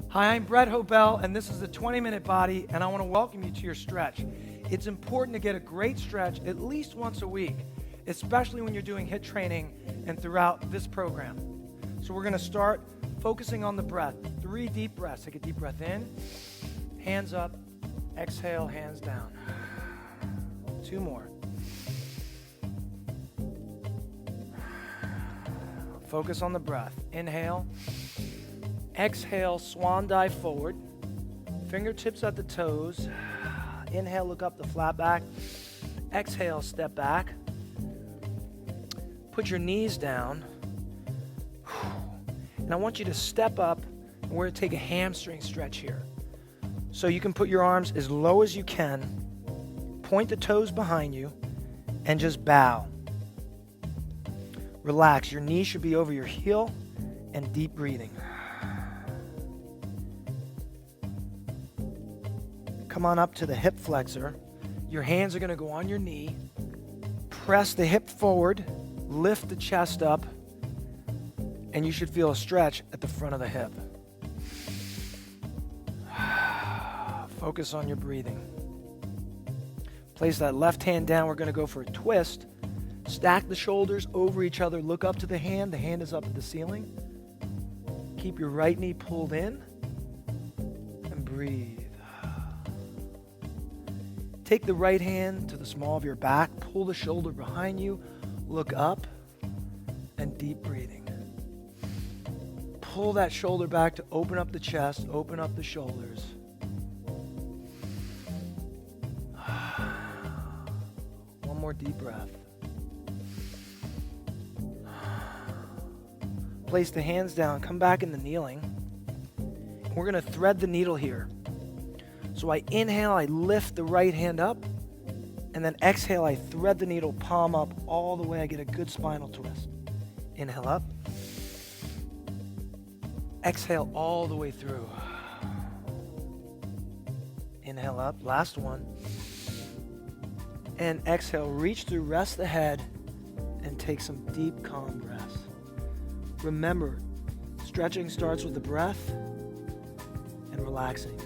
Hi, I'm Brett Hobel, and this is the 20-Minute Body, and I want to welcome you to your stretch. It's important to get a great stretch at least once a week, especially when you're doing HIIT training and throughout this program. So we're going to start focusing on the breath. 3 deep breaths. Take a deep breath in, hands up, exhale, hands down. 2 more. Focus on the breath. Inhale. Exhale, swan dive forward. Fingertips at the toes. Inhale, look up the flat back. Exhale, step back. Put your knees down. And I want you to step up, and we're going to take a hamstring stretch here. So you can put your arms as low as you can, point the toes behind you, and just bow. Relax. Your knee should be over your heel, and deep breathing. Come on up to the hip flexor. Your hands are going to go on your knee. Press the hip forward, lift the chest up, and you should feel a stretch at the front of the hip. Focus on your breathing. Place that left hand down. We're going to go for a twist. Stack the shoulders over each other. Look up to the hand. The hand is up at the ceiling. Keep your right knee pulled in and breathe. Take the right hand to the small of your back. Pull the shoulder behind you. Look up and deep breathing. Pull that shoulder back to open up the chest, open up the shoulders. One more deep breath. Place the hands down, come back into kneeling. We're going to thread the needle here. So I inhale, I lift the right hand up, and then exhale, I thread the needle, palm up, all the way. I get a good spinal twist. Inhale up. Exhale all the way through. Inhale up, last one. And exhale, reach through, rest the head, and take some deep, calm breaths. Remember, stretching starts with the breath and relaxing.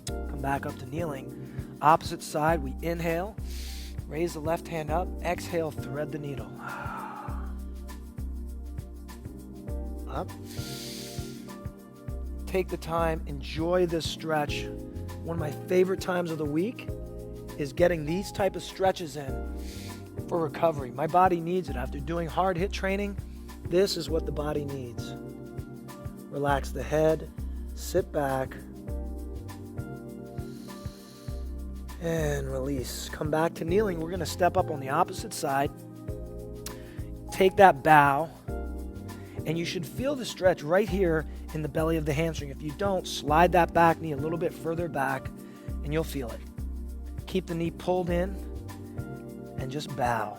Come back up to kneeling. Opposite side, we inhale, raise the left hand up, exhale, thread the needle. Up. Take the time, enjoy this stretch. One of my favorite times of the week is getting these type of stretches in for recovery. My body needs it. After doing hard HIIT training, this is what the body needs. Relax the head, sit back, and release. Come back to kneeling. We're going to step up on the opposite side. Take that bow, and you should feel the stretch right here in the belly of the hamstring. If you don't, slide that back knee a little bit further back, and you'll feel it. Keep the knee pulled in, and just bow.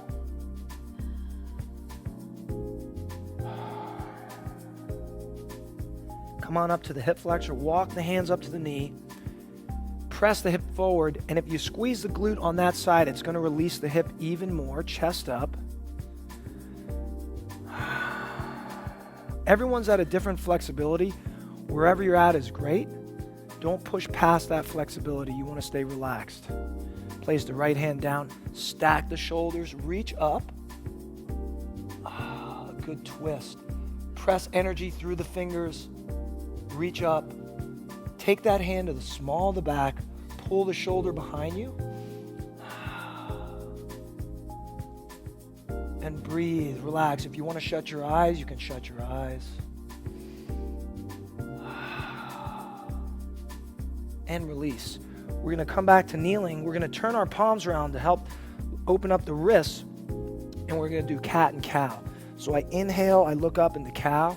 Come on up to the hip flexor. Walk the hands up to the knee. Press the hip forward, and if you squeeze the glute on that side, it's going to release the hip even more. Chest up. Everyone's at a different flexibility. Wherever you're at is great. Don't push past that flexibility. You want to stay relaxed. Place the right hand down. Stack the shoulders. Reach up. A good twist. Press energy through the fingers. Reach up. Take that hand to the small of the back. Pull the shoulder behind you. And breathe. Relax. If you want to shut your eyes, you can shut your eyes. And release. We're going to come back to kneeling. We're going to turn our palms around to help open up the wrists. And we're going to do cat and cow. So I inhale, I look up into cow.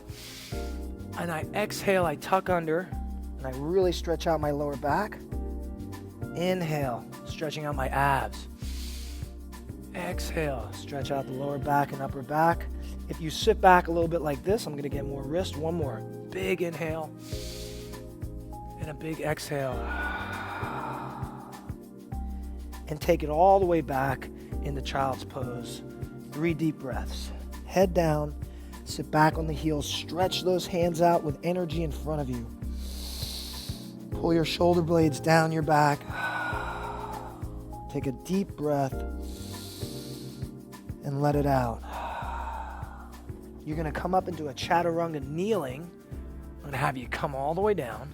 And I exhale, I tuck under. And I really stretch out my lower back. Inhale, stretching out my abs. Exhale, stretch out the lower back and upper back. If you sit back a little bit like this, I'm going to get more wrist. One more. Big inhale. And a big exhale. And take it all the way back into child's pose. 3 deep breaths. Head down. Sit back on the heels. Stretch those hands out with energy in front of you. Pull your shoulder blades down your back. Take a deep breath and let it out. You're going to come up into a chaturanga kneeling. I'm going to have you come all the way down.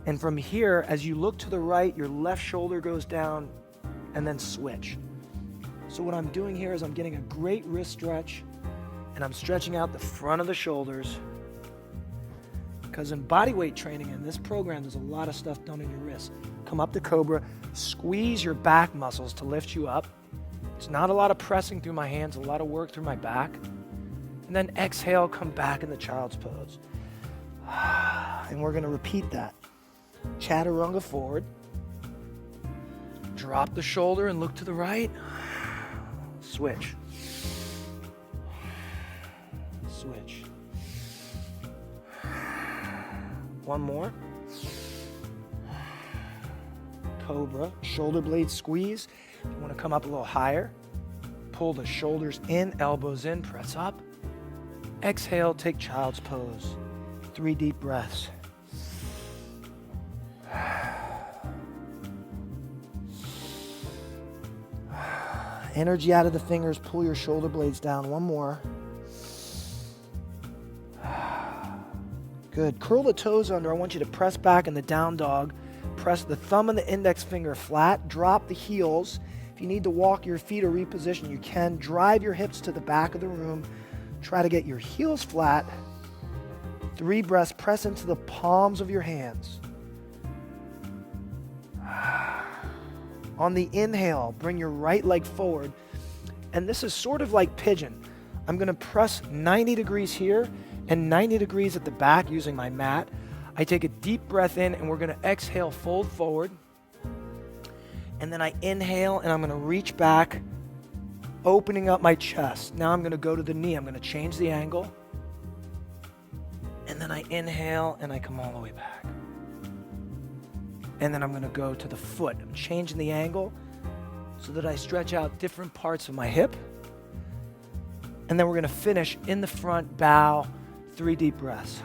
And from here, as you look to the right, your left shoulder goes down and then switch. So what I'm doing here is I'm getting a great wrist stretch and I'm stretching out the front of the shoulders. Because in bodyweight training in this program, there's a lot of stuff done in your wrists. Come up to Cobra, squeeze your back muscles to lift you up. It's not a lot of pressing through my hands, a lot of work through my back. And then exhale, come back in the child's pose. And we're going to repeat that. Chaturanga forward. Drop the shoulder and look to the right. Switch. Switch. One more. Cobra, shoulder blade squeeze. You want to come up a little higher. Pull the shoulders in, elbows in, press up. Exhale, take child's pose. 3 deep breaths. Energy out of the fingers, pull your shoulder blades down. One more. Good. Curl the toes under. I want you to press back in the down dog. Press the thumb and the index finger flat. Drop the heels. If you need to walk your feet or reposition, you can. Drive your hips to the back of the room. Try to get your heels flat. 3 breaths. Press into the palms of your hands. On the inhale, bring your right leg forward. And this is sort of like pigeon. I'm going to press 90 degrees here and 90 degrees at the back using my mat. I take a deep breath in and we're going to exhale, fold forward. And then I inhale and I'm going to reach back, opening up my chest. Now I'm going to go to the knee. I'm going to change the angle. And then I inhale and I come all the way back. And then I'm going to go to the foot. I'm changing the angle so that I stretch out different parts of my hip. And then we're going to finish in the front, bow, 3 deep breaths.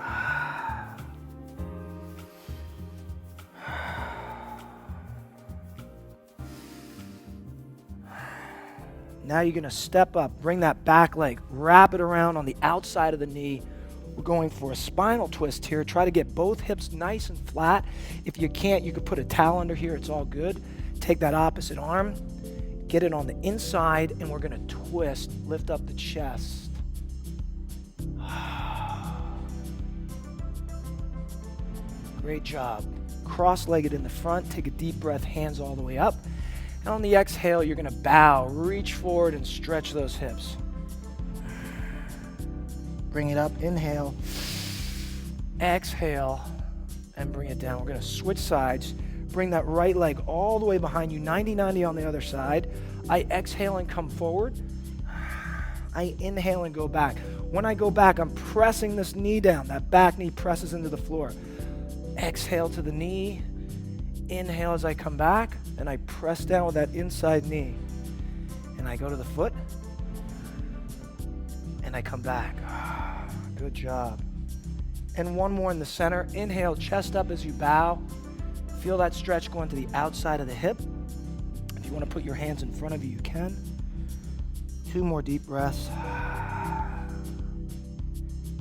Now you're going to step up, bring that back leg, wrap it around on the outside of the knee. We're going for a spinal twist here. Try to get both hips nice and flat. If you can't, you could put a towel under here. It's all good. Take that opposite arm, get it on the inside, and we're going to twist. Lift up the chest. Great job. Cross-legged in the front. Take a deep breath, hands all the way up. And on the exhale, you're going to bow, reach forward, and stretch those hips. Bring it up, inhale, exhale, and bring it down. We're going to switch sides. Bring that right leg all the way behind you, 90-90 on the other side. I exhale and come forward. I inhale and go back. When I go back, I'm pressing this knee down. That back knee presses into the floor. Exhale to the knee. Inhale as I come back, and I press down with that inside knee. And I go to the foot, and I come back. Good job. And one more in the center. Inhale, chest up as you bow. Feel that stretch going to the outside of the hip. If you want to put your hands in front of you, you can. 2 more deep breaths.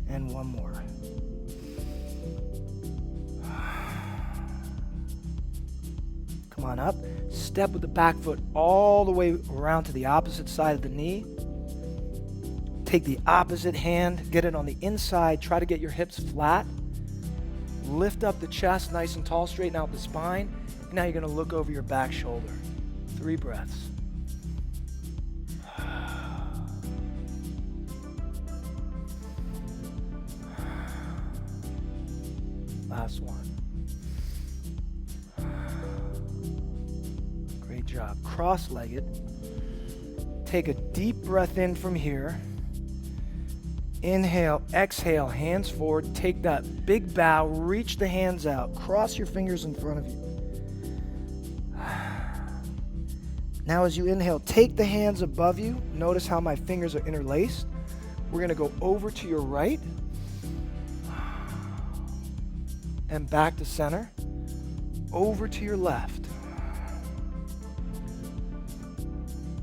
And one more. Come on up. Step with the back foot all the way around to the opposite side of the knee. Take the opposite hand, get it on the inside. Try to get your hips flat. Lift up the chest nice and tall, straighten out the spine. And now you're going to look over your back shoulder. 3 breaths. Last one. Great job. Cross-legged. Take a deep breath in from here. Inhale, exhale, hands forward. Take that big bow, reach the hands out. Cross your fingers in front of you. Now as you inhale, take the hands above you. Notice how my fingers are interlaced. We're going to go over to your right and back to center, over to your left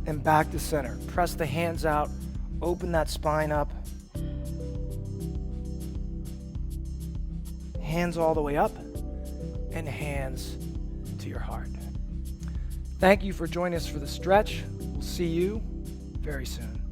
and back to center. Press the hands out, open that spine up. Hands all the way up and hands to your heart. Thank you for joining us for the stretch. We'll see you very soon.